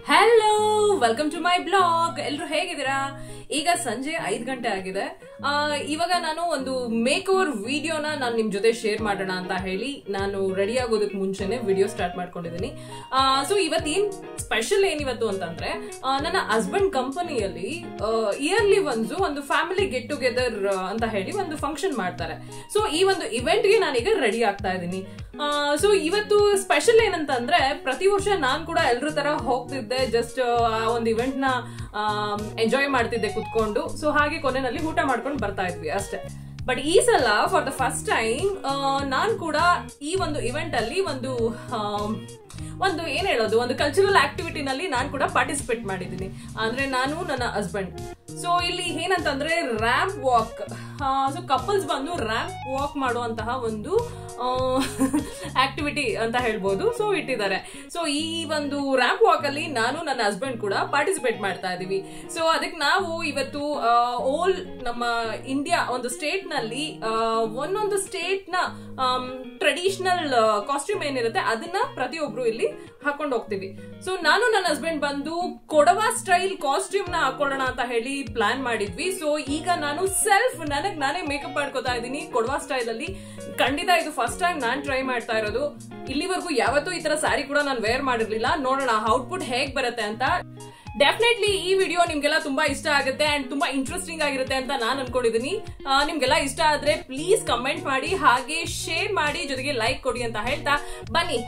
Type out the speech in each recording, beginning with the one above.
Hello, welcome to my blog. ಎಲ್ರು ಹೇಗಿದ್ದೀರಾ? ಈಗ ಸಂಜೆ 5 ಗಂಟೆ ಆಗಿದೆ. ಇವಾಗ ನಾನು ಒಂದು ಮೇಕ್ ಓವರ್ ವಿಡಿಯೋನ ನಾನು ನಿಮ್ ಜೊತೆ ಶೇರ್ ಮಾಡೋಣ ಅಂತ ಹೇಳಿ ನಾನು ರೆಡಿ ಆಗೋದಕ್ಕೆ ಮುಂಚೆನೆ ವಿಡಿಯೋ ಸ್ಟಾರ್ಟ್ ಮಾಡ್ಕೊಂಡಿದ್ದೀನಿ. ಸೊ ಇವತ್ತೇನ್ ಸ್ಪೆಷಲ್ ಏನಿವತ್ತು ಅಂತಂದ್ರೆ, ನನ್ನ ಹಸ್ಬೆಂಡ್ ಕಂಪನಿಯಲ್ಲಿ ಇಯರ್ಲಿ ಒಂದು ಫ್ಯಾಮಿಲಿ ಗೆಟ್ ಟುಗೆದರ್ ಅಂತ ಹೇಳಿ ಒಂದು ಫಂಕ್ಷನ್ ಮಾಡ್ತಾರೆ. ಸೊ ಈ ಒಂದು ಇವೆಂಟ್ ಗೆ ನಾನೀಗ ರೆಡಿ ಆಗ್ತಾ ಇದ್ದೀನಿ. ಸೊ ಇವತ್ತು ಸ್ಪೆಷಲ್ ಏನಂತಂದ್ರೆ, ಪ್ರತಿ ವರ್ಷ ನಾನ್ ಕೂಡ ಎಲ್ರ ತರ ಹೋಗ್ತಿದ್ದೆ, ಜಸ್ಟ್ ಆ ಒಂದು ಇವೆಂಟ್ ನ ಎಂಜಾಯ್ ಮಾಡ್ತಿದ್ದೆ ಕುತ್ಕೊಂಡು. ಸೊ ಹಾಗೆ ಕೊನೆಯಲ್ಲಿ ಊಟ ಮಾಡ್ಕೊಂಡು ಬರ್ತಾ ಇದ್ವಿ ಅಷ್ಟೇ. ಬಟ್ ಈ ಸಲ ಫಾರ್ ದ ಫಸ್ಟ್ ಟೈಮ್ ನಾನ್ ಕೂಡ ಈ ಒಂದು ಇವೆಂಟ್ ಅಲ್ಲಿ ಒಂದು ಏನ್ ಹೇಳೋದು, ಒಂದು ಕಲ್ಚರಲ್ ಆಕ್ಟಿವಿಟಿ ನಲ್ಲಿ ನಾನು ಕೂಡ ಪಾರ್ಟಿಸಿಪೇಟ್ ಮಾಡಿದ್ದೀನಿ. ಅಂದ್ರೆ ನಾನು, ನನ್ನ ಹಸ್ಬೆಂಡ್. ಸೊ ಇಲ್ಲಿ ಏನಂತಂದ್ರೆ ರ್ಯಾಂಪ್ ವಾಕ್. ಸೊ ಕಪಲ್ಸ್ ಬಂದು ರ್ಯಾಂಪ್ ವಾಕ್ ಮಾಡುವಂತಹ ಒಂದು ಆಕ್ಟಿವಿಟಿ ಅಂತ ಹೇಳ್ಬೋದು. ಸೊ ಇಟ್ಟಿದ್ದಾರೆ. ಸೊ ಈ ಒಂದು ರ್ಯಾಂಪ್ ವಾಕ್ ಅಲ್ಲಿ ನಾನು, ನನ್ನ ಹಸ್ಬೆಂಡ್ ಕೂಡ ಪಾರ್ಟಿಸಿಪೇಟ್ ಮಾಡ್ತಾ ಇದೀವಿ. ಸೊ ಅದಕ್ಕೆ ನಾವು ಇವತ್ತು ಓಲ್ ನಮ್ಮ ಇಂಡಿಯಾ ಒಂದು ಸ್ಟೇಟ್ ನಲ್ಲಿ ಒಂದೊಂದು ಸ್ಟೇಟ್ ನ ಟ್ರೆಡಿಷನಲ್ ಕಾಸ್ಟ್ಯೂಮ್ ಏನಿರುತ್ತೆ ಅದನ್ನ ಪ್ರತಿಯೊಬ್ರು ಇಲ್ಲಿ ಹಾಕೊಂಡು ಹೋಗ್ತೀವಿ. ಸೊ ನಾನು, ನನ್ನ ಹಸ್ಬೆಂಡ್ ಬಂದು ಕೊಡವ ಸ್ಟೈಲ್ ಕಾಸ್ಟ್ಯೂಮ್ ನ ಹಾಕೊಳ್ಳೋಣ ಅಂತ ಹೇಳಿ ಪ್ಲಾನ್ ಮಾಡಿದ್ವಿ. ಸೊ ಈಗ ನಾನು ನನಗ್ ನಾನೇ ಮೇಕಪ್ ಮಾಡ್ಕೋತಾ ಇದ್ದೀನಿ ಕೊಡವ ಸ್ಟೈಲ್ ಅಲ್ಲಿ. ಖಂಡಿತ ಇದು ಫಸ್ಟ್ ಟೈಮ್ ನಾನ್ ಟ್ರೈ ಮಾಡ್ತಾ ಇರೋದು. ಇಲ್ಲಿವರೆಗೂ ಯಾವತ್ತೂ ಈ ತರ ಸ್ಯಾರಿ ಕೂಡ ನಾನು ವೇರ್ ಮಾಡಿರ್ಲಿಲ್ಲ. ನೋಡೋಣ ಔಟ್ಪುಟ್ ಹೇಗ್ ಬರುತ್ತೆ ಅಂತ. ಡೆಫಿನೆಟ್ಲಿ ಈ ವಿಡಿಯೋ ನಿಮ್ಗೆಲ್ಲ ತುಂಬಾ ಇಷ್ಟ ಆಗುತ್ತೆ ಅಂಡ್ ತುಂಬಾ ಇಂಟ್ರೆಸ್ಟಿಂಗ್ ಆಗಿರುತ್ತೆ ಅಂತ ನಾನು ಅನ್ಕೊಂಡಿದ್ದೀನಿ. ನಿಮ್ಗೆಲ್ಲ ಇಷ್ಟ ಆದ್ರೆ ಪ್ಲೀಸ್ ಕಮೆಂಟ್ ಮಾಡಿ, ಹಾಗೆ ಶೇರ್ ಮಾಡಿ, ಜೊತೆಗೆ ಲೈಕ್ ಕೊಡಿ ಅಂತ ಹೇಳ್ತಾ ಬನ್ನಿ.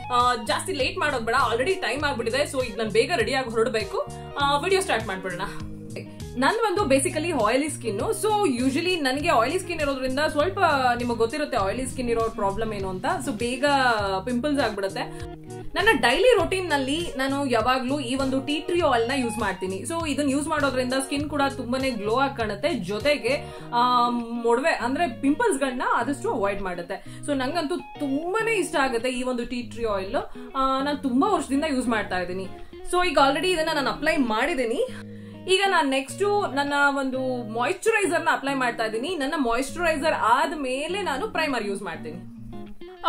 ಜಾಸ್ತಿ ಲೇಟ್ ಮಾಡೋದ್ ಬೇಡ, ಆಲ್ರೆಡಿ ಟೈಮ್ ಆಗ್ಬಿಟ್ಟಿದೆ. ಸೊ ಈಗ ನಾನು ಬೇಗ ರೆಡಿ ಆಗಿ ಹೊರಡಬೇಕು. ವಿಡಿಯೋ ಸ್ಟಾರ್ಟ್ ಮಾಡ್ಬಿಡೋಣ. ನನ್ ಒಂದು basically oily skin. So usually ನನಗೆ ಆಯಿಲಿ ಸ್ಕಿನ್ ಇರೋದ್ರಿಂದ ಸ್ವಲ್ಪ ನಿಮಗೆ ಗೊತ್ತಿರುತ್ತೆ ಆಯಿಲಿ ಸ್ಕಿನ್ ಇರೋ ಪ್ರಾಬ್ಲಮ್ ಏನು ಅಂತ. ಸೊ ಬೇಗ ಪಿಂಪಲ್ಸ್ ಆಗ್ಬಿಡುತ್ತೆ. ನನ್ನ ಡೈಲಿ ರೊಟೀನ್ ನಲ್ಲಿ ನಾನು ಯಾವಾಗ್ಲೂ ಈ ಒಂದು ಟೀ ಟ್ರೀ ಆಯಿಲ್ ನ ಯೂಸ್ ಮಾಡ್ತೀನಿ. ಸೊ ಇದನ್ನ ಯೂಸ್ ಮಾಡೋದ್ರಿಂದ ಸ್ಕಿನ್ ಕೂಡ ತುಂಬಾನೇ ಗ್ಲೋ ಆಗಿ ಕಾಣುತ್ತೆ, ಜೊತೆಗೆ ಮೊಡವೆ ಅಂದ್ರೆ ಪಿಂಪಲ್ಸ್ ಗಳನ್ನ ಆದಷ್ಟು ಅವಾಯ್ಡ್ ಮಾಡುತ್ತೆ. ಸೊ ನಂಗಂತೂ ತುಂಬಾನೇ ಇಷ್ಟ ಆಗುತ್ತೆ ಈ ಒಂದು ಟೀ ಟ್ರೀ ಆಯಿಲ್. ನಾನು ತುಂಬಾ ವರ್ಷದಿಂದ ಯೂಸ್ ಮಾಡ್ತಾ ಇದ್ದೀನಿ. ಸೊ ಈಗ ಆಲ್ರೆಡಿ ಇದನ್ನ ನಾನು ಅಪ್ಲೈ ಮಾಡಿದ್ದೀನಿ. ಈಗ ನಾನು ನೆಕ್ಸ್ಟ್ ನನ್ನ ಒಂದು ಮಾಯಿಶ್ಚರೈಸರ್ ನ ಅಪ್ಲೈ ಮಾಡ್ತಾ ಇದ್ದೀನಿ. ನನ್ನ ಮಾಯಿಶ್ಚರೈಸರ್ ಆದ್ಮೇಲೆ ನಾನು ಪ್ರೈಮರ್ ಯೂಸ್ ಮಾಡ್ತೀನಿ.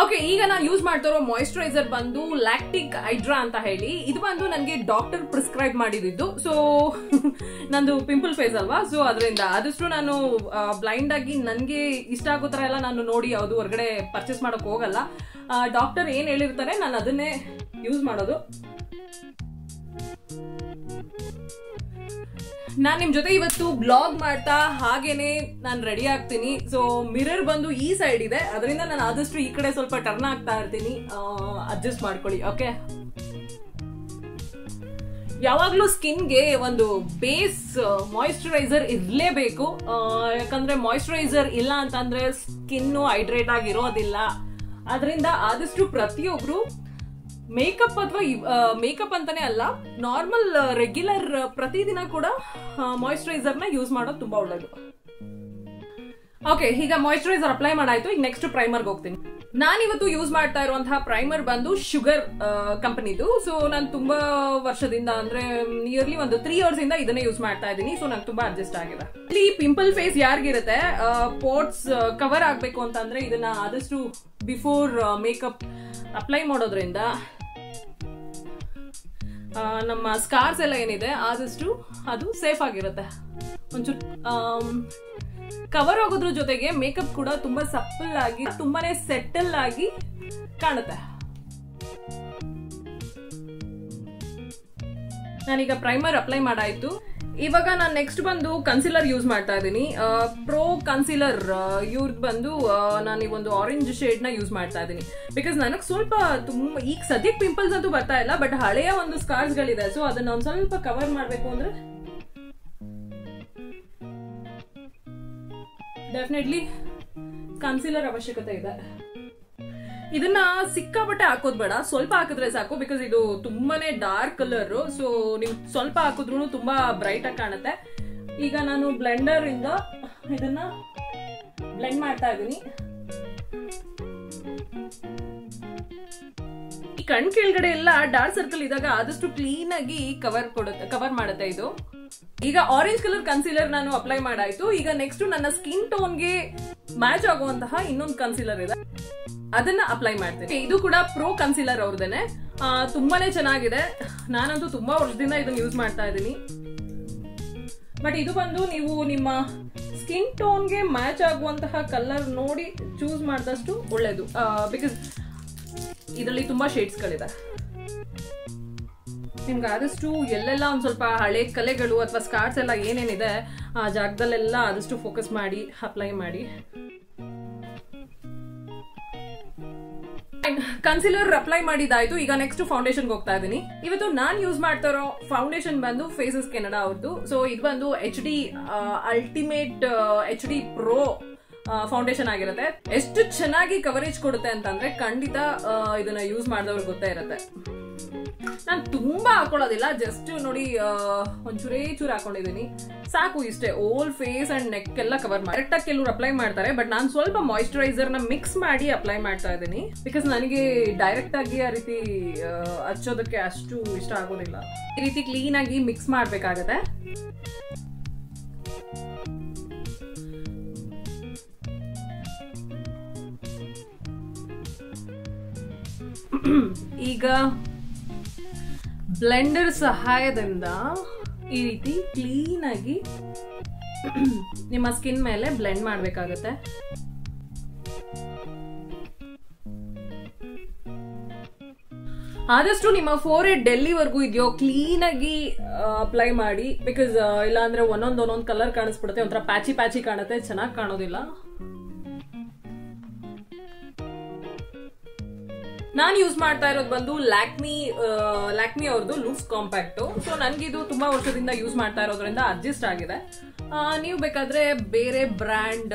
ಓಕೆ, ಈಗ ನಾನು ಯೂಸ್ ಮಾಡ್ತಾ ಇರೋ ಮಾಯಿಶ್ಚರೈಸರ್ ಬಂದು ಲ್ಯಾಕ್ಟಿಕ್ ಹೈಡ್ರಾ ಅಂತ ಹೇಳಿ. ಇದು ಬಂದು ನನಗೆ ಡಾಕ್ಟರ್ ಪ್ರಿಸ್ಕ್ರೈಬ್ ಮಾಡಿದ್ದು. ಸೊ ನಂದು ಪಿಂಪಲ್ ಫೇಸ್ ಅಲ್ವಾ, ಸೊ ಅದರಿಂದ ಆದಷ್ಟು ನಾನು ಬ್ಲೈಂಡ್ ಆಗಿ ನನ್ಗೆ ಇಷ್ಟ ಆಗೋ ತರ ಎಲ್ಲ ನಾನು ನೋಡಿ ಯಾವುದು ಹೊರಗಡೆ ಪರ್ಚೇಸ್ ಮಾಡಕ್ ಹೋಗಲ್ಲ. ಡಾಕ್ಟರ್ ಏನ್ ಹೇಳಿರ್ತಾರೆ ನಾನು ಅದನ್ನೇ ಯೂಸ್ ಮಾಡೋದು. ನಾನ್ ನಿಮ್ ಜೊತೆ ಇವತ್ತು ಬ್ಲಾಗ್ ಮಾಡ್ತಾ ಹಾಗೇನೆ ನಾನು ರೆಡಿ ಆಗ್ತೀನಿ. ಸೊ ಮಿರರ್ ಬಂದು ಈ ಸೈಡ್ ಇದೆ, ಅದರಿಂದ ನಾನು ಆದಷ್ಟು ಈ ಕಡೆ ಸ್ವಲ್ಪ ಟರ್ನ್ ಆಗ್ತಾ ಇರ್ತೀನಿ. ಅಡ್ಜಸ್ಟ್ ಮಾಡ್ಕೊಳ್ಳಿ. ಓಕೆ, ಯಾವಾಗ್ಲೂ ಸ್ಕಿನ್ಗೆ ಒಂದು ಬೇಸ್ ಮಾಯಿಶ್ಚರೈಸರ್ ಇರ್ಲೇಬೇಕು. ಯಾಕಂದ್ರೆ ಮಾಯಿಶ್ಚರೈಸರ್ ಇಲ್ಲ ಅಂತಂದ್ರೆ ಸ್ಕಿನ್ ಹೈಡ್ರೇಟ್ ಆಗಿರೋದಿಲ್ಲ. ಅದರಿಂದ ಆದಷ್ಟು ಪ್ರತಿಯೊಬ್ರು ಮೇಕಪ್ ಅಥವಾ ಮೇಕಪ್ ಅಂತಾನೆ ಅಲ್ಲ, ನಾರ್ಮಲ್ ರೆಗ್ಯುಲರ್ ಪ್ರತಿದಿನ ಕೂಡ ಮಾಯಿಶ್ಚರೈಸರ್ ನ ಯೂಸ್ ಮಾಡೋದು ತುಂಬಾ ಒಳ್ಳೇದು. ಓಕೆ, ಈಗ ಮಾಯಿಶ್ಚರೈಸರ್ ಅಪ್ಲೈ ಮಾಡಾಯ್ತು. ಈಗ ನೆಕ್ಸ್ಟ್ ಪ್ರೈಮರ್ಗೆ ಹೋಗ್ತೀನಿ. ನಾನಿವತ್ತು ಯೂಸ್ ಮಾಡ್ತಾ ಇರುವಂತಹ ಪ್ರೈಮರ್ ಬಂದು ಶುಗರ್ ಕಂಪನಿದು. ಸೊ ನಾನು ತುಂಬಾ ವರ್ಷದಿಂದ ಅಂದ್ರೆ ನಿಯರ್ಲಿ ಒಂದು 3 years ಇಂದ ಇದನ್ನೇ ಯೂಸ್ ಮಾಡ್ತಾ ಇದ್ದೀನಿ. ಸೊ ನಂಗೆ ತುಂಬಾ ಅಡ್ಜಸ್ಟ್ ಆಗಿದೆ. ಇಲ್ಲಿ ಪಿಂಪಲ್ ಫೇಸ್ ಯಾರಿಗಿರುತ್ತೆ, ಪೋರ್ಟ್ಸ್ ಕವರ್ ಆಗ್ಬೇಕು ಅಂತಂದ್ರೆ ಇದನ್ನ ಆದಷ್ಟು ಬಿಫೋರ್ ಮೇಕಪ್ ಅಪ್ಲೈ ಮಾಡೋದ್ರಿಂದ ನಮ್ಮ ಸ್ಕಾರ್ಸ್ ಎಲ್ಲ ಏನಿದೆ ಆದಷ್ಟು ಅದು ಸೇಫ್ ಆಗಿರುತ್ತೆ. ಒಂಚೂರು ಕವರ್ ಆಗೋದ್ರ ಜೊತೆಗೆ ಮೇಕಪ್ ಕೂಡ ತುಂಬಾ ಸಪ್ಪಲ್ ಆಗಿ ತುಂಬಾನೇ ಸೆಟಲ್ ಆಗಿ ಕಾಣುತ್ತೆ. ನಾನೀಗ ಪ್ರೈಮರ್ ಅಪ್ಲೈ ಮಾಡಾಯ್ತು. ಇವಾಗ ನಾನು ನೆಕ್ಸ್ಟ್ ಬಂದು ಕನ್ಸಿಲರ್ ಯೂಸ್ ಮಾಡ್ತಾ ಇದ್ದೀನಿ. ಪ್ರೋ ಕನ್ಸಿಲರ್ ಇವ್ರದ್ದು ಬಂದು ನಾನು ಈ ಒಂದು ಆರೆಂಜ್ ಶೇಡ್ ನ ಯೂಸ್ ಮಾಡ್ತಾ ಇದ್ದೀನಿ. ಬಿಕಾಸ್ ನನಗೆ ಸ್ವಲ್ಪ ತುಂಬಾ ಈಗ ಸದ್ಯಕ್ಕೆ ಪಿಂಪಲ್ಸ್ ಅಂತೂ ಬರ್ತಾ ಇಲ್ಲ, ಬಟ್ ಹಳೆಯ ಒಂದು ಸ್ಕಾರ್ಸ್ ಗಳಿದೆ. ಸೊ ಅದನ್ನ ಒಂದ್ ಸ್ವಲ್ಪ ಕವರ್ ಮಾಡ್ಬೇಕು ಅಂದ್ರೆ ಡೆಫಿನೆಟ್ಲಿ ಕನ್ಸಿಲರ್ ಅವಶ್ಯಕತೆ ಇದೆ. ಇದನ್ನ ಸಿಕ್ಕಾಪಟ್ಟೆ ಹಾಕೋದ್ ಬೇಡ, ಸ್ವಲ್ಪ ಹಾಕಿದ್ರೆ ಸಾಕು. ಬಿಕಾಸ್ ಇದು ತುಂಬಾನೇ ಡಾರ್ಕ್ ಕಲರ್. ಸೊ ನೀವು ಸ್ವಲ್ಪ ಹಾಕಿದ್ರು ತುಂಬಾ ಬ್ರೈಟ್ ಆಗಿ ಕಾಣುತ್ತೆ. ಈಗ ನಾನು ಬ್ಲೆಂಡರ್ ಇಂದ ಇದನ್ನ ಬ್ಲೆಂಡ್ ಮಾಡ್ತಾ ಇದ್ದೀನಿ. ಕಣ್ ಕೆಳಗಡೆ ಎಲ್ಲ ಡಾರ್ಕ್ ಸರ್ಕಲ್ ಇದ್ದಾಗ ಆದಷ್ಟು ಕ್ಲೀನ್ ಆಗಿ ಕವರ್ ಮಾಡುತ್ತೆ ಇದು. ಈಗ ಆರೆಂಜ್ ಕಲರ್ ಕನ್ಸೀಲರ್ ನಾನು ಅಪ್ಲೈ ಮಾಡಾಯ್ತು. ಈಗ ನೆಕ್ಸ್ಟ್ ನನ್ನ ಸ್ಕಿನ್ ಟೋನ್ಗೆ ಮ್ಯಾಚ್ ಆಗುವಂತಹ ಇನ್ನೊಂದು ಕನ್ಸೀಲರ್ ಇದೆ, ಅದನ್ನ ಅಪ್ಲೈ ಮಾಡ್ತೇನೆ. ಇದು ಕೂಡ ಪ್ರೋ ಕನ್ಸೀಲರ್ ಅವ್ರದೇನೆ, ತುಂಬಾನೇ ಚೆನ್ನಾಗಿದೆ. ನಾನಂತೂ ತುಂಬಾ ವರ್ಷದಿಂದ ಇದನ್ನ ಯೂಸ್ ಮಾಡ್ತಾ ಇದ್ದೀನಿ. ಬಟ್ ಇದು ಬಂದು ನೀವು ನಿಮ್ಮ ಸ್ಕಿನ್ ಟೋನ್ಗೆ ಮ್ಯಾಚ್ ಆಗುವಂತಹ ಕಲರ್ ನೋಡಿ ಚೂಸ್ ಮಾಡಿದಷ್ಟು ಒಳ್ಳೇದು. ಬಿಕಾಸ್ ಇದರಲ್ಲಿ ತುಂಬಾ ಶೇಡ್ಸ್ ಗಳಿದೆ. ನಿಮ್ಗೆ ಆದಷ್ಟು ಎಲ್ಲೆಲ್ಲ ಒಂದ್ ಸ್ವಲ್ಪ ಹಳೆ ಕಲೆಗಳು ಅಥವಾ ಸ್ಕಾರ್ಸ್ ಎಲ್ಲ ಏನೇನಿದೆ ಆ ಜಾಗದಲ್ಲೆಲ್ಲ ಆದಷ್ಟು ಫೋಕಸ್ ಮಾಡಿ ಅಪ್ಲೈ ಮಾಡಿ. ಕನ್ಸಿಲರ್ ಅಪ್ಲೈ ಮಾಡಿದಾಯ್ತು. ಈಗ ನೆಕ್ಸ್ಟ್ ಫೌಂಡೇಶನ್ ಹೋಗ್ತಾ ಇದ್ದೀನಿ. ಇವತ್ತು ನಾನ್ ಯೂಸ್ ಮಾಡ್ತಾ ಇರೋ ಫೌಂಡೇಶನ್ ಬಂದು ಫೇಸಸ್ ಕೆನಡಾ ಅವ್ರದ್ದು. ಸೊ ಇದು ಬಂದು HD ultimate HD pro foundation ಆಗಿರುತ್ತೆ. ಎಷ್ಟು ಚೆನ್ನಾಗಿ ಕವರೇಜ್ ಕೊಡುತ್ತೆ ಅಂತಂದ್ರೆ ಖಂಡಿತ ಇದನ್ನ ಯೂಸ್ ಮಾಡಿದವ್ರಿಗೆ ಗೊತ್ತೇ ಇರುತ್ತೆ. ನಾನು ತುಂಬಾ ಹಾಕೊಳ್ಳೋದಿಲ್ಲ, ಜಸ್ಟ್ ನೋಡಿ ಒಂಚೂರೇ ಚೂರು ಹಾಕೊಂಡಿದ್ದೀನಿ ಸಾಕು, ಇಷ್ಟೇ. ಓಲ್ ಫೇಸ್ ಅಂಡ್ ನೆಕ್ ಎಲ್ಲ ಕವರ್ ಮಾಡಿ ಕರೆಕ್ಟ್ ಆಗಿ ಕೆಲವರು ಅಪ್ಲೈ ಮಾಡ್ತಾರೆ. ಬಟ್ ನಾನು ಸ್ವಲ್ಪ ಮಾಯಿಶ್ಚರೈಸರ್ ನ ಮಿಕ್ಸ್ ಮಾಡಿ ಅಪ್ಲೈ ಮಾಡ್ತಾ ಇದ್ದೀನಿ. ಬಿಕಾಸ್ ನನಗೆ ಡೈರೆಕ್ಟ್ ಆಗಿ ಆ ರೀತಿ ಹಚ್ಚೋದಕ್ಕೆ ಅಷ್ಟು ಇಷ್ಟ ಆಗೋದಿಲ್ಲ. ಈ ರೀತಿ ಕ್ಲೀನ್ ಆಗಿ ಮಿಕ್ಸ್ ಮಾಡ್ಬೇಕಾಗತ್ತೆ. ಈಗ ಬ್ಲೆಂಡರ್ ಸಹಾಯದಿಂದ ಈ ರೀತಿ ಕ್ಲೀನ್ ಆಗಿ ನಿಮ್ಮ ಸ್ಕಿನ್ ಮೇಲೆ ಬ್ಲೆಂಡ್ ಮಾಡಬೇಕಾಗತ್ತೆ. ಆದಷ್ಟು ನಿಮ್ಮ ಫೋರ್ ಹೆಡ್ ಡೆಲ್ಲಿವರೆಗೂ ಇದೆಯೋ ಕ್ಲೀನ್ ಆಗಿ ಅಪ್ಲೈ ಮಾಡಿ. ಬಿಕಾಸ್ ಇಲ್ಲಾಂದ್ರೆ ಒಂದೊಂದು ಕಲರ್ ಕಾಣಿಸ್ಬಿಡುತ್ತೆ, ಒಂಥರ ಪ್ಯಾಚಿ ಕಾಣುತ್ತೆ, ಚೆನ್ನಾಗಿ ಕಾಣೋದಿಲ್ಲ. ನಾನು ಯೂಸ್ ಮಾಡ್ತಾ ಇರೋದು ಬಂದು ಲ್ಯಾಕ್ಮಿ ಅವ್ರದ್ದು ಲೂಸ್ ಕಾಂಪ್ಯಾಕ್ಟ್. ಸೊ ನನ್ಗಿದು ತುಂಬಾ ವರ್ಷದಿಂದ ಯೂಸ್ ಮಾಡ್ತಾ ಇರೋದ್ರಿಂದ ಅಡ್ಜಸ್ಟ್ ಆಗಿದೆ. ನೀವು ಬೇಕಾದ್ರೆ ಬೇರೆ ಬ್ರ್ಯಾಂಡ್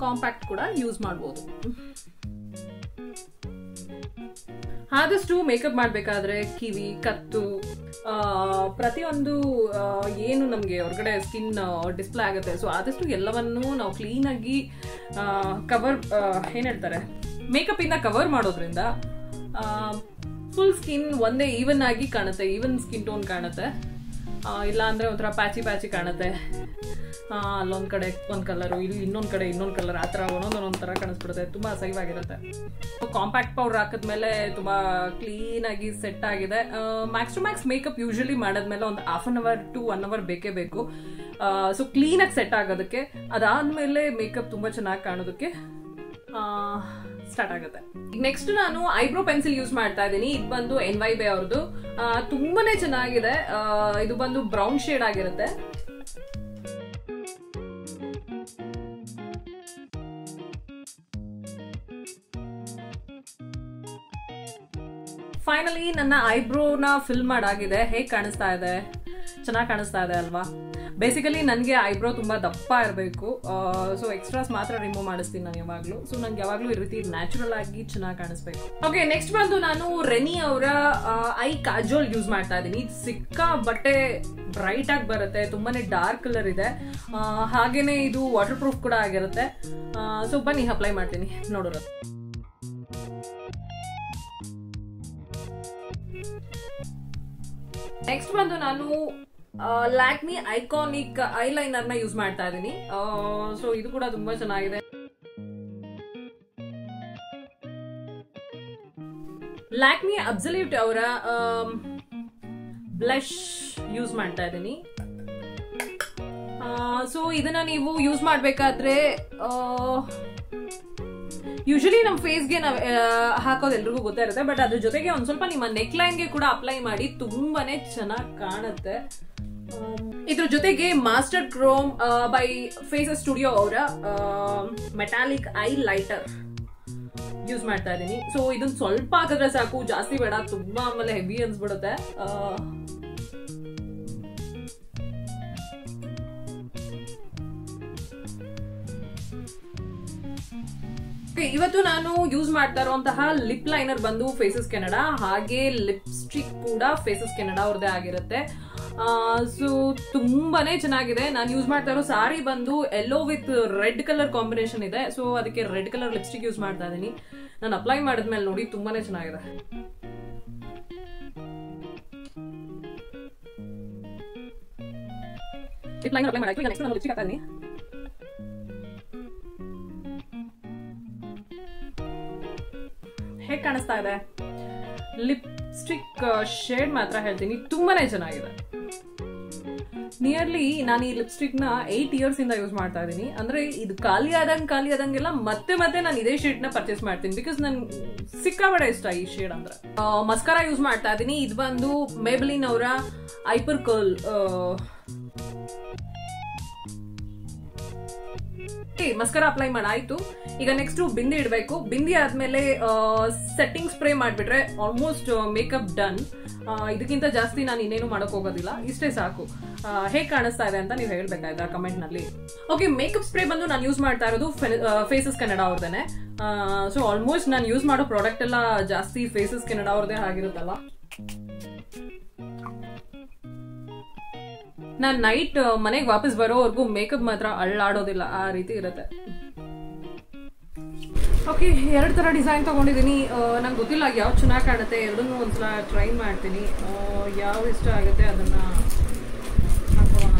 ಕಾಂಪ್ಯಾಕ್ಟ್ ಕೂಡ ಯೂಸ್ ಮಾಡಬಹುದು. ಆದಷ್ಟು ಮೇಕಪ್ ಮಾಡ್ಬೇಕಾದ್ರೆ ಕಿವಿ, ಕತ್ತು, ಪ್ರತಿಯೊಂದು ಏನು ನಮ್ಗೆ ಹೊರಗಡೆ ಸ್ಕಿನ್ ಡಿಸ್ಪ್ಲೇ ಆಗುತ್ತೆ, ಸೊ ಆದಷ್ಟು ಎಲ್ಲವನ್ನೂ ನಾವು ಕ್ಲೀನ್ ಆಗಿ ಏನ್ ಹೇಳ್ತಾರೆ ಮೇಕಪ್ ಇಂದ ಕವರ್ ಮಾಡೋದ್ರಿಂದ ಫುಲ್ ಸ್ಕಿನ್ ಒಂದೇ ಈವನ್ ಆಗಿ ಕಾಣುತ್ತೆ, ಈವನ್ ಸ್ಕಿನ್ ಟೋನ್ ಕಾಣುತ್ತೆ. ಇಲ್ಲ ಅಂದ್ರೆ ಒಂಥರ ಪ್ಯಾಚಿ ಕಾಣುತ್ತೆ. ಅಲ್ಲೊಂದ್ ಕಡೆ ಒಂದ್ ಕಲರು, ಇಲ್ಲಿ ಇನ್ನೊಂದ್ ಕಡೆ ಇನ್ನೊಂದ್ ಕಲರ್, ಆ ತರ ಒಂದೊಂದ್ ತರ ಕಾಣಿಸ್ಬಿಡುತ್ತೆ. ತುಂಬಾ ಅಸಹ್ಯವಾಗಿರುತ್ತೆ. ಕಾಂಪ್ಯಾಕ್ಟ್ ಪೌಡರ್ ಹಾಕಿದ್ಮೇಲೆ ತುಂಬಾ ಕ್ಲೀನ್ ಆಗಿ ಸೆಟ್ ಆಗಿದೆ. Max to max makeup usually ಮಾಡಾದ್ಮೇಲೆ ಒಂದು ½ an hour to 1 hour ಬೇಕೇ ಬೇಕು. ಸೊ ಕ್ಲೀನ್ ಆಗಿ ಸೆಟ್ ಆಗೋದಕ್ಕೆ. ಅದಾದ್ಮೇಲೆ ಮೇಕಪ್ ತುಂಬಾ ಚೆನ್ನಾಗಿ ಕಾಣೋದಕ್ಕೆ ಸ್ಟಾರ್ಟ್ ಆಗುತ್ತೆ. ನೆಕ್ಸ್ಟ್ ನಾನು ಐಬ್ರೋ ಪೆನ್ಸಿಲ್ ಯೂಸ್ ಮಾಡ್ತಾ ಇದ್ದೀನಿ. ಇದು ಬಂದು NYB ಅವ್ರದ್ದು. ತುಂಬಾನೇ ಚೆನ್ನಾಗಿದೆ. ಇದು ಬಂದು ಬ್ರೌನ್ ಶೇಡ್ ಆಗಿರುತ್ತೆ. ಫೈನಲಿ ನನ್ನ ಐಬ್ರೋನ ಫಿಲ್ ಮಾಡಾಗಿದೆ. ಹೇಗ್ ಕಾಣಿಸ್ತಾ ಇದೆ? ಚೆನ್ನಾಗಿ ಕಾಣಿಸ್ತಾ ಇದೆ ಅಲ್ವಾ? ಬೇಸಿಕಲಿ ನನಗೆ ಐಬ್ರೋ ತುಂಬಾ ದಪ್ಪ ಇರಬೇಕು. ಸೊ ಎಕ್ಸ್ಟ್ರಾಸ್ ಮಾತ್ರ ರಿಮೂವ್ ಮಾಡಿಸ್ತೀನಿ ನಾನು ಯಾವಾಗ್ಲೂ. ಸೊ ನಂಗೆ ಯಾವಾಗ್ಲೂ ಈ ರೀತಿ ನ್ಯಾಚುರಲ್ ಆಗಿ ಚೆನ್ನಾಗಿ ಕಾಣಿಸ್ಬೇಕು. ಓಕೆ, ನೆಕ್ಸ್ಟ್ ಬಂದು ನಾನು ರೆನಿ ಅವರ ಐ ಕಾಜೋಲ್ ಯೂಸ್ ಮಾಡ್ತಾ ಇದ್ದೀನಿ. ಸಿಕ್ಕಾಪಟ್ಟೆ ಬ್ರೈಟ್ ಆಗಿ ಬರುತ್ತೆ, ತುಂಬಾನೇ ಡಾರ್ಕ್ ಕಲರ್ ಇದೆ. ಹಾಗೇನೆ ಇದು ವಾಟರ್ ಪ್ರೂಫ್ ಕೂಡ ಆಗಿರುತ್ತೆ. ಸೊ ಬನ್ನಿ ಅಪ್ಲೈ ಮಾಡ್ತೀನಿ ನೋಡೋಣ. ನೆಕ್ಸ್ಟ್ ಬಂದು ನಾನು ಲ್ಯಾಕ್ಮಿ ಐಕಾನಿಕ್ ಐಲೈನರ್ ನ ಯೂಸ್ ಮಾಡ್ತಾ ಇದ್ದೀನಿ. ಸೊ ಇದು ಕೂಡ ತುಂಬಾ ಚೆನ್ನಾಗಿದೆ. ಲ್ಯಾಕ್ಮಿ ಅಬ್ಸಲ್ಯೂಟ್ ಅವರ ಬ್ಲಶ್ ಯೂಸ್ ಮಾಡ್ತಾ ಇದ್ದೀನಿ. ಸೊ ಇದನ್ನ ನೀವು ಯೂಸ್ ಮಾಡ್ಬೇಕಾದ್ರೆ ಯೂಶಲಿ ನಮ್ಮ ಫೇಸ್ಗೆ ನಾವು ಹಾಕೋದು ಎಲ್ರಿಗೂ ಗೊತ್ತೇ ಇರುತ್ತೆ. ಬಟ್ ಅದ್ರ ಜೊತೆಗೆ ಒಂದ್ ಸ್ವಲ್ಪ ನಿಮ್ಮ ನೆಕ್ ಲೈನ್ಗೆ ಕೂಡ ಅಪ್ಲೈ ಮಾಡಿ, ತುಂಬಾನೇ ಚೆನ್ನಾಗಿ ಕಾಣುತ್ತೆ. ಇದ್ರ ಜೊತೆಗೆ master chrome by faces studio ಅವರ ಮೆಟಾಲಿಕ್ ಐ ಲೈಟರ್ ಯೂಸ್ ಮಾಡ್ತಾ ಇದ್ದೀನಿ. ಸೊ ಇದನ್ನ ಸ್ವಲ್ಪ ಹಾಕಿದ್ರೆ ಸಾಕು, ಜಾಸ್ತಿ ಬೇಡ, ತುಂಬಾ ಆಮೇಲೆ ಹೆವಿ ಅನ್ಸ್ಬಿಡುತ್ತೆ. ಇವತ್ತು ನಾನು ಯೂಸ್ ಮಾಡ್ತಾ ಇರುವಂತಹ ಲಿಪ್ ಲೈನರ್ ಬಂದು ಫೇಸಸ್ ಕೆನಡಾ, ಹಾಗೆ ಲಿಪ್ಸ್ಟಿಕ್ ಕೂಡ ಫೇಸಸ್ ಕೆನಡಾ ಅವ್ರದೇ ಆಗಿರುತ್ತೆ. ಸೊ ತುಂಬಾನೇ ಚೆನ್ನಾಗಿದೆ. ನಾನು ಯೂಸ್ ಮಾಡ್ತಾ ಇರೋ ಸಾರಿ ಬಂದು yellow with red colour combination ಇದೆ. ಸೊ ಅದಕ್ಕೆ ರೆಡ್ ಕಲರ್ ಲಿಪ್ಸ್ಟಿಕ್ ಯೂಸ್ ಮಾಡ್ತಾ ಇದ್ದೀನಿ. ನಾನು ಅಪ್ಲೈ ಮಾಡಿದ್ಮೇಲೆ ನೋಡಿ ತುಂಬಾನೇ ಚೆನ್ನಾಗಿದೆ. ಅಪ್ಲೈ ಮಾಡಾಯ್ತು. ಈಗ ನೆಕ್ಸ್ಟ್ ನಾನು ಲಿಪ್ಸ್ಟಿಕ್ ಹಾಕ್ತಾ ಇದೀನಿ. ಹೇಗೆ ಕಾಣಿಸ್ತಾ ಇದೆ? ಲಿಪ್ಸ್ಟಿಕ್ ಶೇಡ್ ಮಾತ್ರ ಹೇಳ್ತೀನಿ, ತುಂಬಾನೇ ಚೆನ್ನಾಗಿದೆ. ನಿಯರ್ಲಿ ನಾನು ಈ ಲಿಪ್ಸ್ಟಿಕ್ ನ 8 years ಇಂದ ಯೂಸ್ ಮಾಡ್ತಾ ಇದ್ದೀನಿ. ಅಂದ್ರೆ ಇದು ಖಾಲಿ ಆದಂಗೆಲ್ಲ ಮತ್ತೆ ನಾನು ಇದೇ ಶೇಡ್ ನ ಪರ್ಚೇಸ್ ಮಾಡ್ತೀನಿ, ಬಿಕಾಸ್ ನನ್ ಸಿಕ್ಕಾಬಡೆ ಇಷ್ಟ ಈ ಶೇಡ್. ಅಂದ್ರೆ ಮಸ್ಕರಾ ಯೂಸ್ ಮಾಡ್ತಾ ಇದ್ದೀನಿ. ಇದು ಬಂದು ಮೇಬ್ಲಿನ್ ಅವರ ಹೈಪರ್ ಕರ್ಲ್ ಮಸ್ಕರಾ ಅಪ್ಲೈ ಮಾಡಾಯ್ತು. ಈಗ ನೆಕ್ಸ್ಟ್ ಬಿಂದಿ ಇಡಬೇಕು. ಬಿಂದಿ ಆದ್ಮೇಲೆ ಸೆಟ್ಟಿಂಗ್ ಸ್ಪ್ರೇ ಮಾಡ್ಬಿಟ್ರೆ ಆಲ್ಮೋಸ್ಟ್ ಮೇಕಪ್ ಡನ್. ಇದಕ್ಕಿಂತ ಜಾಸ್ತಿ ನಾನು ಇನ್ನೇನು ಮಾಡಕ್ ಹೋಗೋದಿಲ್ಲ, ಇಷ್ಟೇ ಸಾಕು. ಹೇಗೆ ಕಾಣಿಸ್ತಾ ಇದೆ ಅಂತ ನೀವು ಹೇಳ್ಬೇಕಾಯ್ತಾ ಕಮೆಂಟ್ ನಲ್ಲಿ. ಓಕೆ, ಮೇಕಪ್ ಸ್ಪ್ರೇ ಬಂದು ನಾನು ಯೂಸ್ ಮಾಡ್ತಾ ಇರೋದು ಫೇಸಸ್ ಕೆನಡಾ ಅವ್ರದೇನೆ. ಸೊ ಆಲ್ಮೋಸ್ಟ್ ನಾನು ಯೂಸ್ ಮಾಡೋ ಪ್ರಾಡಕ್ಟ್ ಎಲ್ಲ ಜಾಸ್ತಿ ಫೇಸಸ್ ಕೆನಡಾ ಅವ್ರದೇ ಆಗಿರುತ್ತಲ್ಲ. ನಾನ್ ನೈಟ್ ಮನೆಗೆ ವಾಪಸ್ ಬರೋವರೆಗೂ ಮೇಕಪ್ ಮಾತ್ರ ಅಳ್ಳಾಡೋದಿಲ್ಲ, ಆ ರೀತಿ ಇರುತ್ತೆ. ಓಕೆ, 2 ತರ ಡಿಸೈನ್ ತಗೊಂಡಿದ್ದೀನಿ. ನಂಗೆ ಗೊತ್ತಿಲ್ಲ ಯಾವ್ದು ಚೆನ್ನಾಗಿ ಕಾಣುತ್ತೆ, ಎರಡನ್ನೂ ಒಂದ್ಸಲ ಟ್ರೈ ಮಾಡ್ತೀನಿ. ಯಾವ ಇಷ್ಟ ಆಗುತ್ತೆ ಅದನ್ನ ಹಾಕೋಣ.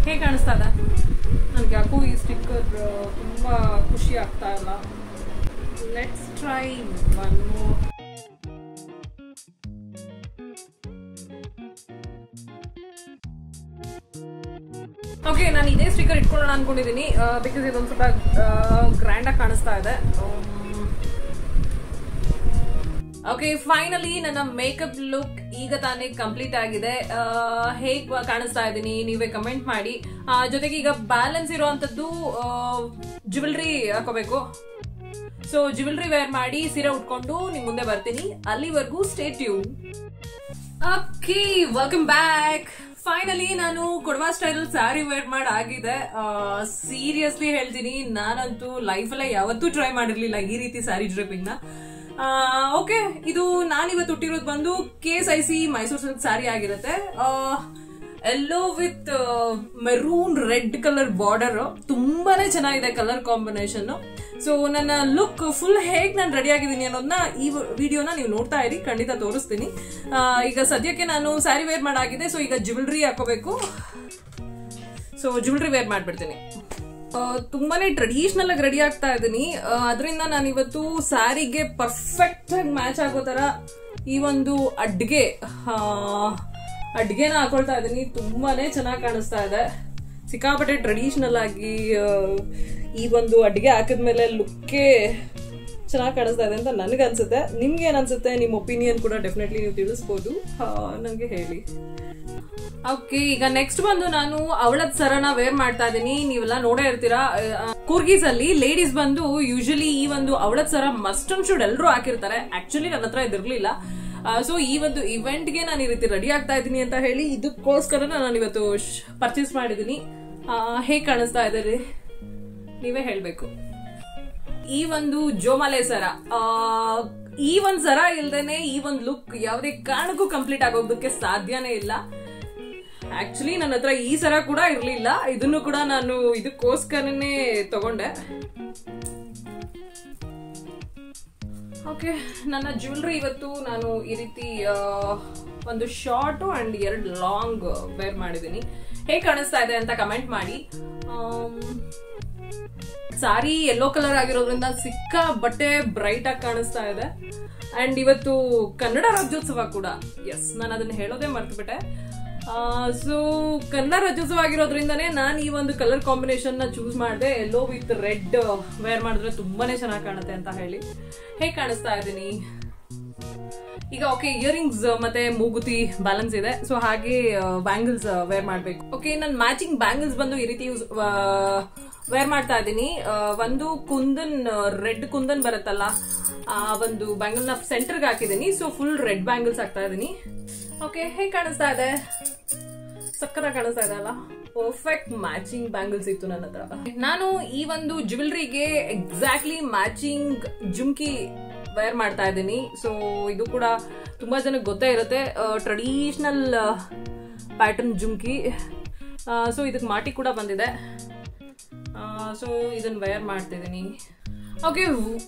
ಹೇಗೆ ಕಾಣಿಸ್ತಾ ಇದೆ? ನನ್ಗೆ ಯಾಕೋ ಈ ಸ್ಟಿಕ್ಕರ್ ತುಂಬಾ ಖುಷಿ ಆಗ್ತಾ ಇಲ್ಲ. Let's try one more. Okay, ನಾನು ಇದೇ ಸ್ಟಿಕ್ಕರ್ ಇಟ್ಕೊಳ್ಳೋಣ ಅನ್ಕೊಂಡಿದ್ದೀನಿ, ಬಿಕಾಸ್ ಇದೊಂದು ಸ್ವಲ್ಪ ಗ್ರ್ಯಾಂಡ್ ಆಗಿ ಕಾಣಿಸ್ತಾ ಇದೆ. ಓಕೆ, ಫೈನಲಿ ನನ್ನ ಮೇಕಪ್ ಲುಕ್ ಈಗ ತಾನೇ ಕಂಪ್ಲೀಟ್ ಆಗಿದೆ. ಹೇಗ್ ಕಾಣಿಸ್ತಾ ಇದ್ದೀನಿ ನೀವೇ ಕಮೆಂಟ್ ಮಾಡಿ. ಜೊತೆಗೆ ಈಗ ಬ್ಯಾಲೆನ್ಸ್ ಇರುವಂತದ್ದು ಜ್ಯುವೆಲ್ರಿ ಹಾಕೋಬೇಕು. ಸೊ ಜ್ಯುವೆಲ್ರಿ ವೇರ್ ಮಾಡಿ ಸೀರೆ ಉಟ್ಕೊಂಡು ನಿಮ್ ಮುಂದೆ ಬರ್ತೀನಿ. ಅಲ್ಲಿವರೆಗೂ stay tune. Okay, welcome back. Finally ನಾನು ಕೊಡವಾ ಸ್ಟೈಲ್ ಸ್ಯಾರಿ ವೇರ್ ಮಾಡಿ ಆಗಿದೆ. ಸೀರಿಯಸ್ಲಿ ಹೇಳ್ತೀನಿ, ನಾನಂತೂ ಲೈಫಲ್ಲೇ ಯಾವತ್ತೂ ಟ್ರೈ ಮಾಡಿರ್ಲಿಲ್ಲ ಈ ರೀತಿ ಸ್ಯಾರಿ ಡ್ರಿಪಿಂಗ್ ನ. ಓಕೆ, ಇದು ನಾನಿವತ್ತು ಹುಟ್ಟಿರೋದು ಬಂದು KSIC ಮೈಸೂರು ಸಿಲ್ಕ್ ಸ್ಯಾರಿ ಆಗಿರುತ್ತೆ. ಎಲ್ಲೋ with maroon red colour border, ತುಂಬಾನೇ ಚೆನ್ನಾಗಿದೆ ಕಲರ್ ಕಾಂಬಿನೇಷನ್. ಸೊ ನನ್ನ ಲುಕ್ ಫುಲ್ ಹೇಗ್ ನಾನು ರೆಡಿ ಆಗಿದ್ದೀನಿ ಅನ್ನೋದನ್ನ ಈ ವಿಡಿಯೋನ ನೀವು ನೋಡ್ತಾ ಇರಿ, ಖಂಡಿತ ತೋರಿಸ್ತೀನಿ. ಈಗ ಸದ್ಯಕ್ಕೆ ನಾನು ಸ್ಯಾರಿ ವೇರ್ ಮಾಡಾಗಿದೆ. ಸೊ ಈಗ ಜ್ಯುವೆಲ್ರಿ ಹಾಕೋಬೇಕು. ಸೊ ಜ್ಯುವೆಲ್ರಿ ವೇರ್ ಮಾಡ್ಬಿಡ್ತೀನಿ. ತುಂಬಾನೇ ಟ್ರೆಡಿಷನಲ್ ಆಗಿ ರೆಡಿ ಆಗ್ತಾ ಇದ್ದೀನಿ. ಅದರಿಂದ ನಾನು ಇವತ್ತು ಸ್ಯಾರಿಗೆ ಪರ್ಫೆಕ್ಟ್ ಆಗಿ ಮ್ಯಾಚ್ ಆಗೋ ತರ ಈ ಒಂದು ಅಡ್ಗೆನ ಹಾಕೊಳ್ತಾ ಇದ್ದೀನಿ. ತುಂಬಾನೇ ಚೆನ್ನಾಗಿ ಕಾಣಿಸ್ತಾ ಇದೆ. ಸಿಕ್ಕಾಪಟ್ಟೆ ಟ್ರೆಡಿಷನಲ್ ಆಗಿ ಈ ಒಂದು ಅಡ್ಗೆ ಹಾಕಿದ್ಮೇಲೆ ಲುಕ್ಕೇ ಚೆನ್ನಾಗಿ ಕಾಣಿಸ್ತಾ ಇದೆ ಅಂತ ನನಗನ್ಸುತ್ತೆ. ನಿಮ್ಗೆ ಏನ್ಸುತ್ತೆ? ನಿಮ್ಮ ಒಪಿನಿಯನ್ ಕೂಡ ಡೆಫಿನೆಟ್ಲಿ ನೀವು ತಿಳಿಸ್ಬೋದು, ನನಗೆ ಹೇಳಿ. ಓಕೆ, ಈಗ ನೆಕ್ಸ್ಟ್ ಬಂದು ನಾನು ಅವಳದ್ ಸರನ ವೇರ್ ಮಾಡ್ತಾ ಇದ್ದೀನಿ. ನೀವೆಲ್ಲ ನೋಡೇ ಇರ್ತೀರಾ, ಕೂರ್ಗೀಸ್ ಅಲ್ಲಿ ಲೇಡೀಸ್ ಬಂದು ಯೂಶಲಿ ಈ ಒಂದು ಅವಳದ್ ಸರ ಮಸ್ಟ್ ಅಂಡ್ ಶುಡ್ ಎಲ್ಲರೂ ಹಾಕಿರ್ತಾರೆ. ಆಕ್ಚುಲಿ ನನ್ನ ಹತ್ರ ಇದಿರ್ಲಿಲ್ಲ. ಸೊ ಈ ಒಂದು ಇವೆಂಟ್ ಗೆ ನಾನು ಈ ರೀತಿ ರೆಡಿ ಆಗ್ತಾ ಇದ್ದೀನಿ ಅಂತ ಹೇಳಿ ಇದಕ್ಕೋಸ್ಕರ ನಾನು ಇವತ್ತು ಪರ್ಚೇಸ್ ಮಾಡಿದೀನಿ. ಹೇಗ್ ಕಾಣಿಸ್ತಾ ಇದೆ ನೀವೇ ಹೇಳ್ಬೇಕು. ಈ ಒಂದು ಜೋಮಾಲೆ ಸರ, ಈ ಒಂದ್ ಸರ ಇಲ್ದೇನೆ ಈ ಒಂದ್ ಲುಕ್ ಯಾವುದೇ ಕಾರಣಕ್ಕೂ ಕಂಪ್ಲೀಟ್ ಆಗೋದಕ್ಕೆ ಸಾಧ್ಯನೇ ಇಲ್ಲ. ಆಕ್ಚುಲಿ ನನ್ನ ಹತ್ರ ಈ ಸರ ಕೂಡ ಇರ್ಲಿಲ್ಲ. ಇದನ್ನು ಕೂಡ ನಾನು ಇದಕ್ಕೋಸ್ಕರನೇ ತಗೊಂಡೆ. ಓಕೆ, ನನ್ನ ಜ್ಯುವೆಲ್ರಿ ಇವತ್ತು ನಾನು ಈ ರೀತಿ ಒಂದು ಶಾರ್ಟ್ ಅಂಡ್ 2 ಲಾಂಗ್ ವೇರ್ ಮಾಡಿದ್ದೀನಿ. ಹೇಗೆ ಕಾಣಿಸ್ತಾ ಇದೆ ಅಂತ ಕಮೆಂಟ್ ಮಾಡಿ. ಸಾರಿ ಯೆಲ್ಲೋ ಕಲರ್ ಆಗಿರೋದ್ರಿಂದ ಸಿಕ್ಕಾಪಟ್ಟೆ ಬ್ರೈಟ್ ಆಗಿ ಕಾಣಿಸ್ತಾ ಇದೆ. ಅಂಡ್ ಇವತ್ತು ಕನ್ನಡ ರಾಜ್ಯೋತ್ಸವ ಕೂಡ. ಎಸ್, ನಾನು ಅದನ್ನ ಹೇಳೋದೇ ಮರ್ತ್ಬಿಟ್ಟೆ. ಸೊ ಕನ್ನಡ ರಾಜ್ಯೋತ್ಸವ ಆಗಿರೋದ್ರಿಂದನೇ ನಾನು ಈ ಒಂದು ಕಲರ್ ಕಾಂಬಿನೇಷನ್ ನ ಚೂಸ್ ಮಾಡಿದೆ. ಯೆಲ್ಲೋ ವಿತ್ ರೆಡ್ ವೇರ್ ಮಾಡಿದ್ರೆ ತುಂಬಾನೇ ಚೆನ್ನಾಗಿ ಕಾಣುತ್ತೆ ಅಂತ ಹೇಳಿ. ಹೇಗೆ ಕಾಣಿಸ್ತಾ ಇದ್ದೀನಿ ಈಗ? ಓಕೆ, ಇಯರಿಂಗ್ಸ್ ಮತ್ತೆ ಮೂಗುತಿ ಬ್ಯಾಲೆನ್ಸ್ ಇದೆ. ಸೊ ಹಾಗೆ ಬ್ಯಾಂಗಲ್ಸ್ ವೇರ್ ಮಾಡ್ಬೇಕು. ಓಕೆ, ನಾನು ಮ್ಯಾಚಿಂಗ್ ಬ್ಯಾಂಗಲ್ಸ್ ಬಂದು ಈ ರೀತಿ ವೇರ್ ಮಾಡ್ತಾ ಇದ್ದೀನಿ. ಒಂದು ಕುಂದನ್, ರೆಡ್ ಕುಂದನ್ ಬರುತ್ತಲ್ಲ, ಆ ಒಂದು ಬ್ಯಾಂಗಲ್ ನ ಸೆಂಟರ್ಗೆ ಹಾಕಿದೀನಿ. ಸೊ ಫುಲ್ ರೆಡ್ ಬ್ಯಾಂಗಲ್ಸ್ ಹಾಕ್ತಾ ಇದೀನಿ. ಓಕೆ, ಹೇಗೆ ಕಾಣಿಸ್ತಾ ಇದೆ? ಸಕ್ಕರ ಕಾಣಿಸ್ತಾ ಇದೆ ಅಲ್ಲ? ಪರ್ಫೆಕ್ಟ್ ಮ್ಯಾಚಿಂಗ್ ಬ್ಯಾಂಗಲ್ಸ್ ಇತ್ತು ನನ್ನ ಹತ್ರ. ನಾನು ಈ ಒಂದು ಜ್ಯುವೆಲ್ರಿಗೆ ಎಕ್ಸಾಕ್ಟ್ಲಿ ಮ್ಯಾಚಿಂಗ್ ಜುಮ್ಕಿ ವೇರ್ ಮಾಡ್ತಾ ಇದ್ದೀನಿ. ಸೊ ಇದು ಕೂಡ ತುಂಬಾ ಜನಕ್ಕೆ ಗೊತ್ತೇ ಇರುತ್ತೆ, ಟ್ರೆಡಿಷನಲ್ ಪ್ಯಾಟರ್ನ್ ಜುಮ್ಕಿ. ಸೊ ಇದಕ್ಕೆ ಮಾಟಿ ಕೂಡ ಬಂದಿದೆ. ಸೊ ಇದನ್ನ ವೇರ್ ಮಾಡ್ತಿದ್ದೀನಿ. ಓಕೆ,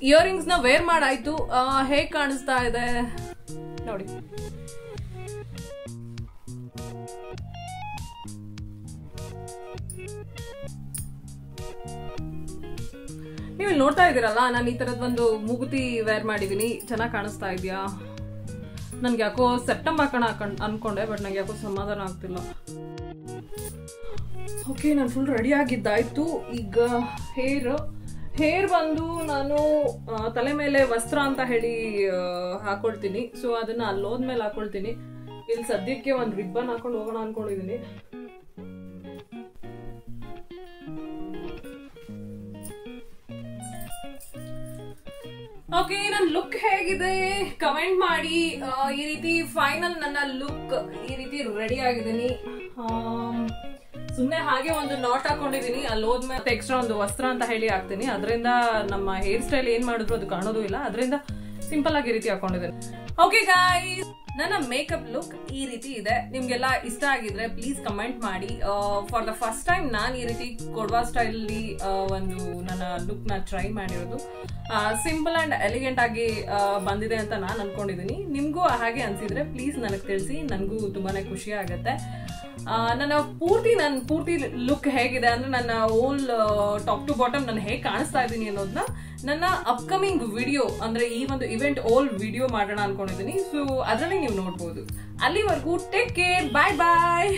ಇಯರಿಂಗ್ಸ್ ನ ವೇರ್ ಮಾಡಾಯ್ತು. ಹೇಗ್ ಕಾಣಿಸ್ತಾ ಇದೆ ನೋಡಿ. ನೀವು ಇಲ್ಲಿ ನೋಡ್ತಾ ಇದ್ದೀರಲ್ಲ, ನಾನು ಈ ತರದ್ ಒಂದು ಮೂಗುತಿ ವೇರ್ ಮಾಡಿದೀನಿ. ಚೆನ್ನಾಗಿ ಕಾಣಿಸ್ತಾ ಇದೆಯಾ? ನನ್ಗೆ ಯಾಕೋ ಸೆಪ್ಟೆಂಬರ್ ಹಾಕೋಣ ಅನ್ಕೊಂಡೆ, ಬಟ್ ನಂಗೆ ಯಾಕೋ ಸಮಾಧಾನ ಆಗ್ತಿಲ್ಲ. ಓಕೆ, ನಾನು ಫುಲ್ ರೆಡಿ ಆಗಿದ್ದಾಯ್ತು. ಈಗ ಹೇರ್ ಬಂದು ನಾನು ತಲೆ ಮೇಲೆ ವಸ್ತ್ರ ಅಂತ ಹೇಳಿ ಹಾಕೊಳ್ತೀನಿ. ಸೊ ಅದನ್ನ ಅಲ್ಲೋದ್ಮೇಲೆ ಹಾಕೊಳ್ತೀನಿ. ಇಲ್ಲಿ ಸದ್ಯಕ್ಕೆ ಒಂದು ರಿಬ್ಬನ್ ಹಾಕೊಂಡು ಹೋಗೋಣ ಅನ್ಕೊಂಡಿದೀನಿ. ಓಕೆ, ನನ್ನ ಲುಕ್ ಹೇಗಿದೆ ಕಮೆಂಟ್ ಮಾಡಿ. ಈ ರೀತಿ ಫೈನಲ್ ನನ್ನ ಲುಕ್ ಈ ರೀತಿ ರೆಡಿ ಆಗಿದ್ದೀನಿ. ಸುಮ್ನೆ ಹಾಗೆ ಒಂದು ನಾಟ್ ಹಾಕೊಂಡಿದೀನಿ. ಅಲ್ಲಿ ಹೋದ್ಮೇಲೆ ಎಕ್ಸ್ಟ್ರಾ ಒಂದು ವಸ್ತ್ರ ಅಂತ ಹೇಳಿ ಹಾಕ್ತೀನಿ. ಅದರಿಂದ ನಮ್ಮ ಹೇರ್ ಸ್ಟೈಲ್ ಏನ್ ಮಾಡಿದ್ರು ಅದು ಕಾಣೋದು ಇಲ್ಲ. ಅದರಿಂದ ಸಿಂಪಲ್ ಆಗಿ ಈ ರೀತಿ ಹಾಕೊಂಡಿದ್ದೀನಿ. ಓಕೆ ಗಾಯ್ಸ್, ನನ್ನ ಮೇಕಪ್ ಲುಕ್ ಈ ರೀತಿ ಇದೆ. ನಿಮ್ಗೆಲ್ಲ ಇಷ್ಟ ಆಗಿದ್ರೆ ಪ್ಲೀಸ್ ಕಮೆಂಟ್ ಮಾಡಿ. ಫಾರ್ ದ ಫಸ್ಟ್ ಟೈಮ್ ನಾನು ಈ ರೀತಿ ಕೊಡ್ವಾ ಸ್ಟೈಲ್ ಒಂದು ನನ್ನ ಲುಕ್ ನ ಟ್ರೈ ಮಾಡಿರೋದು. ಸಿಂಪಲ್ ಅಂಡ್ ಎಲಿಗೆಂಟ್ ಆಗಿ ಬಂದಿದೆ ಅಂತ ನಾನು ಅನ್ಕೊಂಡಿದ್ದೀನಿ. ನಿಮ್ಗೂ ಹಾಗೆ ಅನ್ಸಿದ್ರೆ ಪ್ಲೀಸ್ ನನಗೆ ತಿಳಿಸಿ. ನನಗೂ ತುಂಬಾನೇ ಖುಷಿ ಆಗತ್ತೆ. ನನ್ನ ಪೂರ್ತಿ ಲುಕ್ ಹೇಗಿದೆ ಅಂದ್ರೆ, ನನ್ನ ಓಲ್ ಟಾಪ್ ಟು ಬಾಟಮ್ ನಾನು ಹೇಗೆ ಕಾಣಿಸ್ತಾ ಇದ್ದೀನಿ ಅನ್ನೋದನ್ನ ನನ್ನ ಅಪ್ಕಮಿಂಗ್ ವಿಡಿಯೋ ಅಂದ್ರೆ ಈ ಒಂದು ಇವೆಂಟ್ ಓಲ್ ವಿಡಿಯೋ ಮಾಡೋಣ ಅನ್ಕೊಂಡಿದ್ದೀನಿ. ಸೊ ಅದರಲ್ಲಿ ನೀವು ನೋಡ್ಬೋದು. ಅಲ್ಲಿವರೆಗೂ ಟೇಕ್ ಕೇರ್, ಬಾಯ್ ಬಾಯ್.